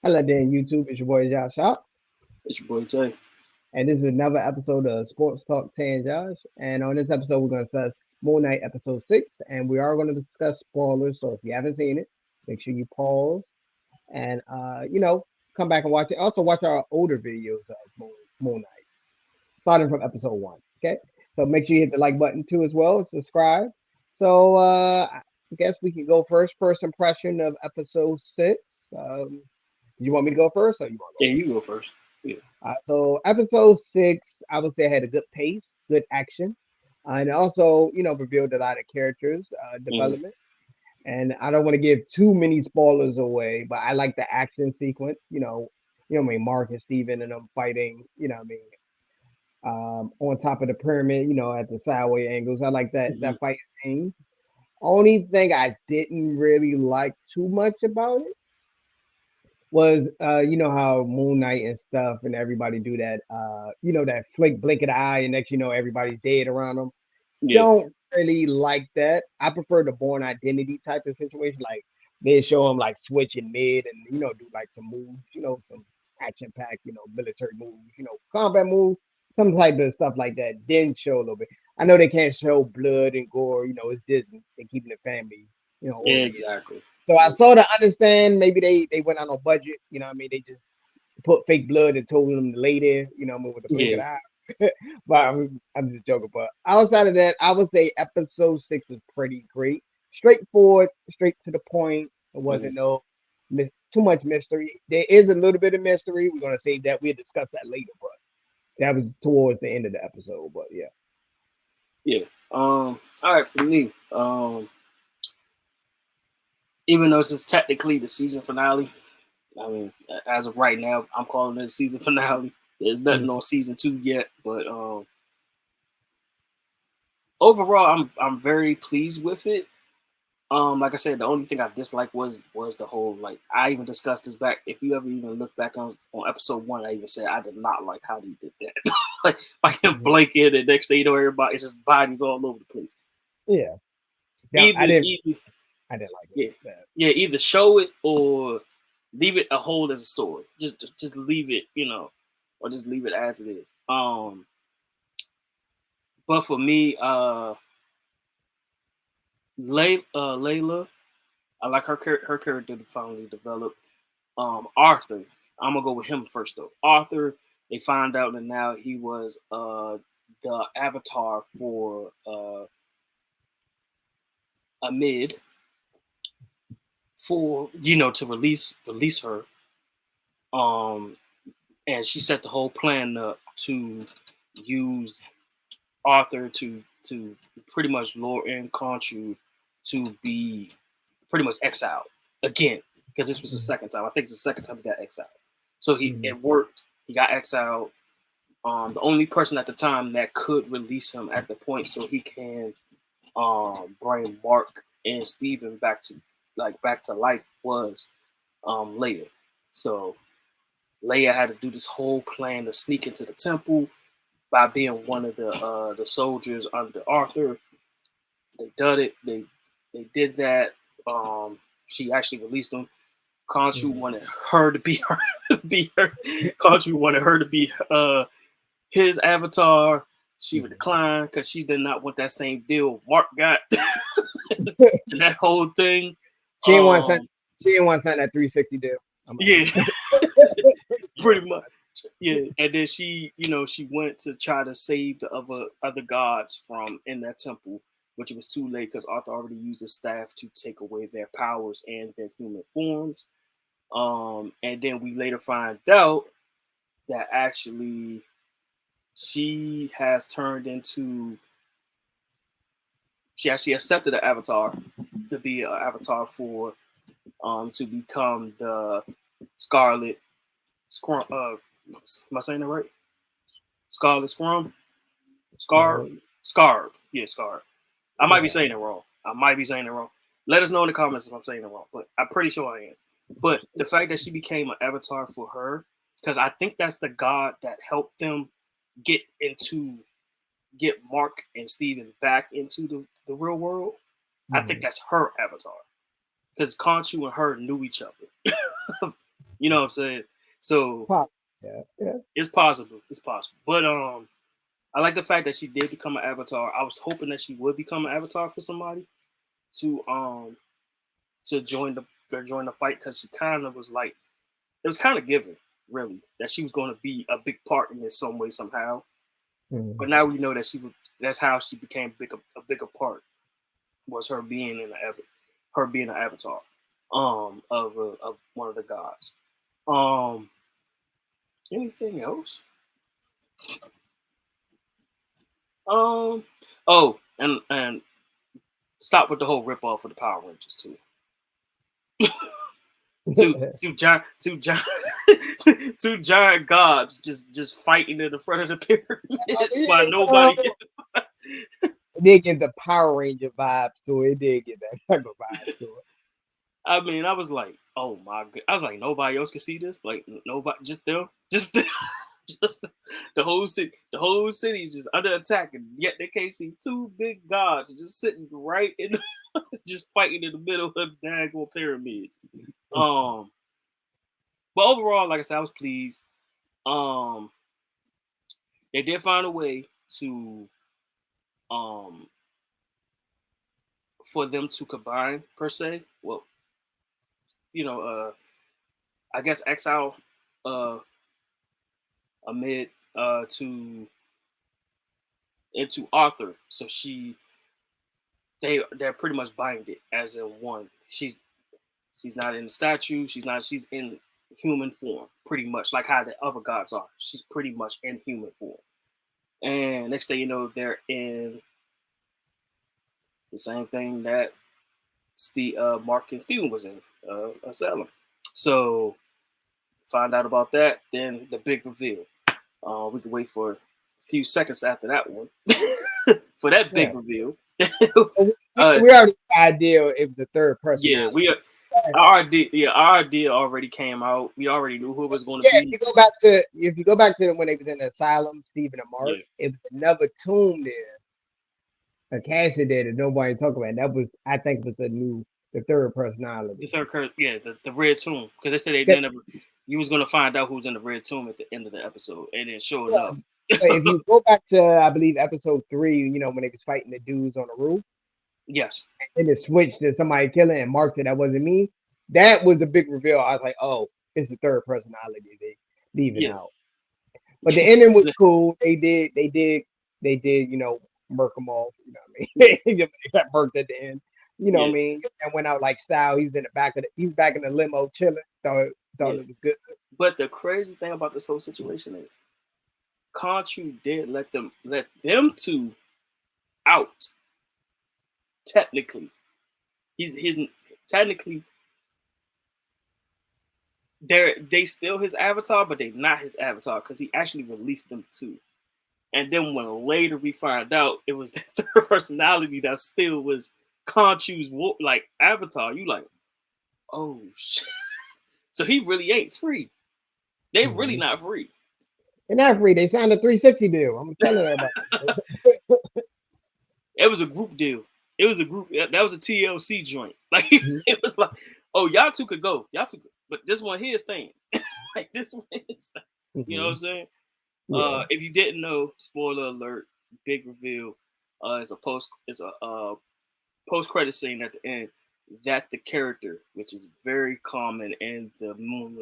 Hello there, YouTube. It's your boy Josh Shops, It's your boy Tay. and this is another episode of Sports Talk Tay and Josh. And on this episode, we're going to discuss Moon Knight episode 6, and we are going to discuss spoilers. So if you haven't seen it, make sure you pause and come back and watch it. Also, watch our older videos of Moon Knight, starting from episode 1. Okay, so make sure you hit the like button too as well and subscribe. So I guess we can go first. First impression of episode 6. You want me to go first, or you want to go Yeah, you first? go first. Yeah. So episode 6, I would say had a good pace, good action, and also revealed a lot of characters Mm-hmm. development. And I don't want to give too many spoilers away, but I like the action sequence. What I mean, Mark and Steven and them fighting. On top of the pyramid. At the sideways angles. I like that fight scene. Only thing I didn't really like too much about it was how Moon Knight and stuff and everybody do that that flick blink of the eye and next everybody's dead around them. Yeah. Don't really like that. I prefer the Born Identity type of situation. Like they show him like switching mid and do like some moves, some action packed, military moves, combat moves, some type of stuff like that. Then show a little bit. I know they can't show blood and gore, it's Disney. They're keeping the family, Yeah, oriented. exactly. So I sort of understand maybe they went on a budget, what I mean? They just put fake blood and told them to lay there, what I mean, with the blink of Yeah. the eye. But I'm just joking. But outside of that, I would say episode 6 was pretty great. Straightforward, straight to the point. It Mm-hmm. wasn't too much mystery. There is a little bit of mystery. We're gonna save that. We'll discuss that later. But that was towards the end of the episode. But yeah. Yeah. All right, for me, even though this is technically the season finale, I mean, as of right now, I'm calling it a season finale. There's Mm, nothing on season 2 yet, but overall, I'm very pleased with it. Like I said, the only thing I disliked was the whole, like, I even discussed this back. If you ever even look back on episode 1, I even said I did not like how he did that. like him mhm. blanket, and next thing you know, everybody's just bodies all over the place. Yeah. Yeah. Either either I didn't like it. yeah, That. yeah, either show it or leave it a whole as a story. Just leave it, or just leave it as it is. But for me, Layla, I like her character to finally develop. Arthur, I'm gonna go with him first though. Arthur, they find out that now he was the avatar for Amid, for to release her. Um, and she set the whole plan up to use Arthur to pretty much lure in Khonshu to be pretty much exiled again, because this was the Mhm, second time. I think it's the second time he got exiled. So mhm, it worked. He got exiled. The only person at the time that could release him at the point so he can bring Mark and Steven back to life was Leia. So Leia had to do this whole plan to sneak into the temple by being one of the soldiers under Arthur. They did it. They did that. She actually released him. Khonshu mhm, wanted her to be her, be her. Khonshu wanted her to be his avatar. She would mhm. decline because she did not want that same deal Mark got and that whole thing. She didn't want to sign. Um, She didn't want to sign that 360 deal. yeah, Yeah. pretty much. Yeah, and then she went to try to save the other gods from in that temple, which it was too late because Arthur already used his staff to take away their powers and their human forms. And then we later find out that actually she has turned into she actually accepted the avatar to be an avatar for to become the Scarlet Scrum. Am I saying that right? Scarlet Scrum, Scar, So Scarb. Yeah, Scarb. I might be yeah. saying it wrong. I might be saying it wrong. Let us know in the comments if I'm saying it wrong, but I'm pretty sure I am. But the fact that she became an avatar for her, because I think that's the god that helped them get into get Mark and Steven back into the real world. I think Mhm. that's her avatar because Khonshu and her knew each other. You know what I'm saying? So Pop. Yeah, yeah. it's possible. It's possible. But I like the fact that she did become an avatar. I was hoping that she would become an avatar for somebody to join the fight, because she kind of was like, it was kind of given, really, that she was going to be a big part in this some way somehow. But now we know that that's how she became a bigger part, was her being an avatar of one of the gods. Um Anything else? Um oh, and stop with the whole rip off of the Power Rangers too. Two giant two giant gods just fighting in the front of the pyramids while nobody. It did give the Power Ranger vibes to it. It did get that type of vibe to it. I mean, I was like, oh my god! I was like, nobody else can see this. Like nobody, just them, just them. Just the whole city. The whole city is just under attack, and yet they can't see two big gods just sitting right in, just fighting in the middle of the daggone pyramids. Um, but overall, like I said, I was pleased. Um, they did find a way to um for them to combine per se. Well, you know, I guess Exile uh amid to into Arthur, so they're pretty much binded as in one. She's not in the statue. She's in human form, pretty much like how the other gods are. She's pretty much in human form. And next thing you know, they're in the same thing that Mark and Steven was in, Asylum. So find out about that. Then the big reveal. We can wait for a few seconds after that one for that big reveal. We already had the idea it was a third person. Yeah, our idea already came out. We already knew who it was going to be. If you go back to when they was in the Asylum, Steven and Mark, it was another tomb there. A Cassie did that nobody talked about. That was, I think, was the third personality. The red tomb, because they said you was gonna find out who's in the red tomb at the end of the episode, and then sure enough. If you go back to, I believe, episode 3, you know, when they was fighting the dudes on the roof. Yes. And it switched to somebody killing, and Mark said that wasn't me. That was the big reveal. I was like, oh, it's the third personality they leaving out. But the ending was cool. They did, you know, murk them off. You know what I mean? They got murked at the end. You know what I mean? And went out like style. He's back in the limo chilling. Thought it was good. But the crazy thing about this whole situation is Khonshu did let them two out. Technically. He's technically they still his avatar, but they're not his avatar, because he actually released them too. And then when later we find out it was the third personality that still was Khonshu's like avatar, you like, oh shit. So he really ain't free. They really not free. They're not free. They signed a 360 deal. I'm telling everybody. It was a group deal. It was a group. That was a TLC joint. Like it was like, oh, y'all two could go. But this one here is staying. Like this one is staying. You know what I'm saying? Yeah. If you didn't know, spoiler alert, big reveal. It's a post credit scene at the end that the character, which is very common in the Moon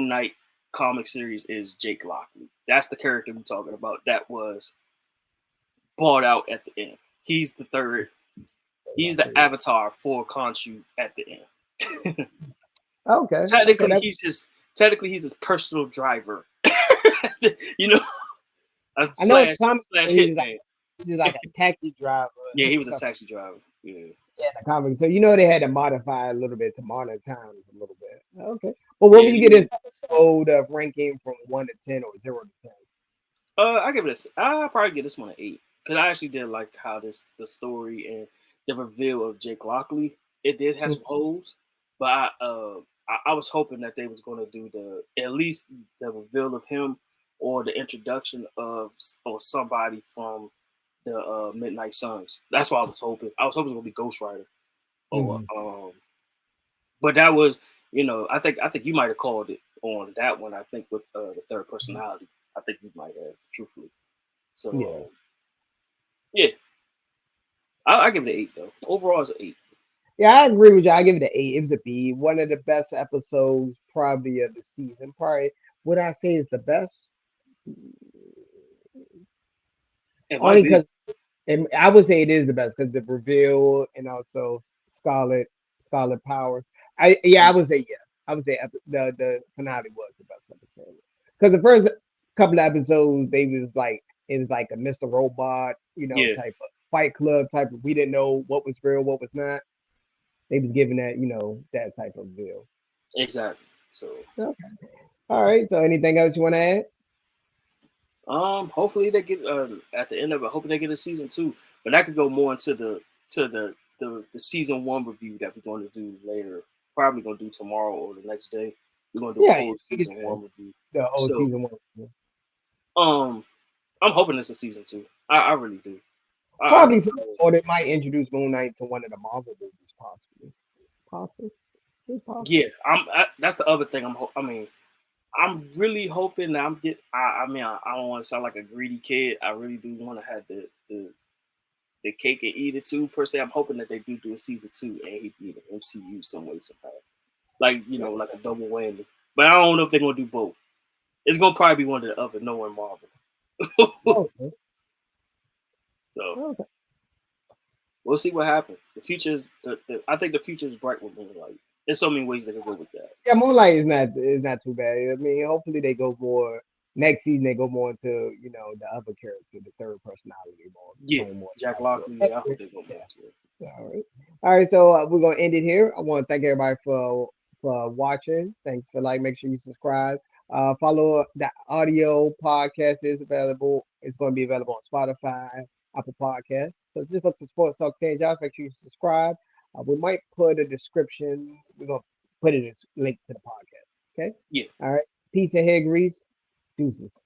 Knight comic series, is Jake Lockley. That's the character we're talking about. That was bought out at the end. He's the third. He's the avatar for Khonshu at the end. Okay. Technically, he's his personal driver. You know. I know he's like a taxi driver. Yeah, he was a taxi driver. Yeah. Yeah, the comic. So you know they had to modify a little bit to modern times a little bit. Okay. Well, what would you get this episode of ranking from 1 to 10 or 0 to 10? I'll probably give this one an 8, because I actually did like how the story and the reveal of Jake Lockley. It did have some holes, but I was hoping that they was going to do at least the reveal of him, or the introduction of somebody from the Midnight Suns. That's what I was hoping. I was hoping it was going to be Ghost Rider. But that was I think you might have called it on that one. I think with the third personality, I think you might have truthfully. So Yeah. yeah, I give it an 8 though. Overall, it's an 8. Yeah, I agree with you. I give it an 8. It was a B. One of the best episodes probably of the season. Probably would I say is the best? It might Only be. because I would say it is the best because the reveal and also Scarlet Powers. I would say yeah. I would say the finale was the best episode because the first couple of episodes they was like it was like a Mr. Robot, Yeah, type of Fight Club type of. We didn't know what was real, what was not. They was giving that that type of reveal. exactly. So Okay. All right. So anything else you want to add? hopefully they get at the end of it. Hopefully they get a season 2, but that could go more into the season 1 review that we're going to do later. Probably going to do tomorrow or the next day. We're going to do a Yeah, whole we could season do 1 review. the whole So season one. um, I'm hoping it's a season 2. I really do. I Probably so, or they might introduce Moon Knight to one of the Marvel movies, possibly. Possibly. It's yeah. possible. That's the other thing. I mean, I'm really hoping that I'm get. I mean, I don't want to sound like a greedy kid. I really do want to have the cake and eat it too. Per se, I'm hoping that they do a season 2 and he be in the MCU some way somehow. Like like a double whammy. But I don't know if they're gonna do both. It's gonna probably be one or the other, knowing Marvel. Okay. So Okay. we'll see what happens. The future is I think the future is bright with Moonlight. There's so many ways they can go with that. Yeah, Moonlight is not too bad. I mean, hopefully they go more next season. They go more into the other character, the third personality, more Yeah, showing more Jack side to Lockley. it. Yeah, I hope they go more into it. Yeah. All right. So we're gonna end it here. I want to thank everybody for watching. Thanks for make sure you subscribe. Follow the audio podcast is available. It's going to be available on Spotify, Apple Podcasts. So just look for Sports Talk 10 Jobs. Make sure you subscribe. We might put a description. We're gonna put it as link to the podcast. Okay. Yeah. All right. Peace and hair grease. Deuces.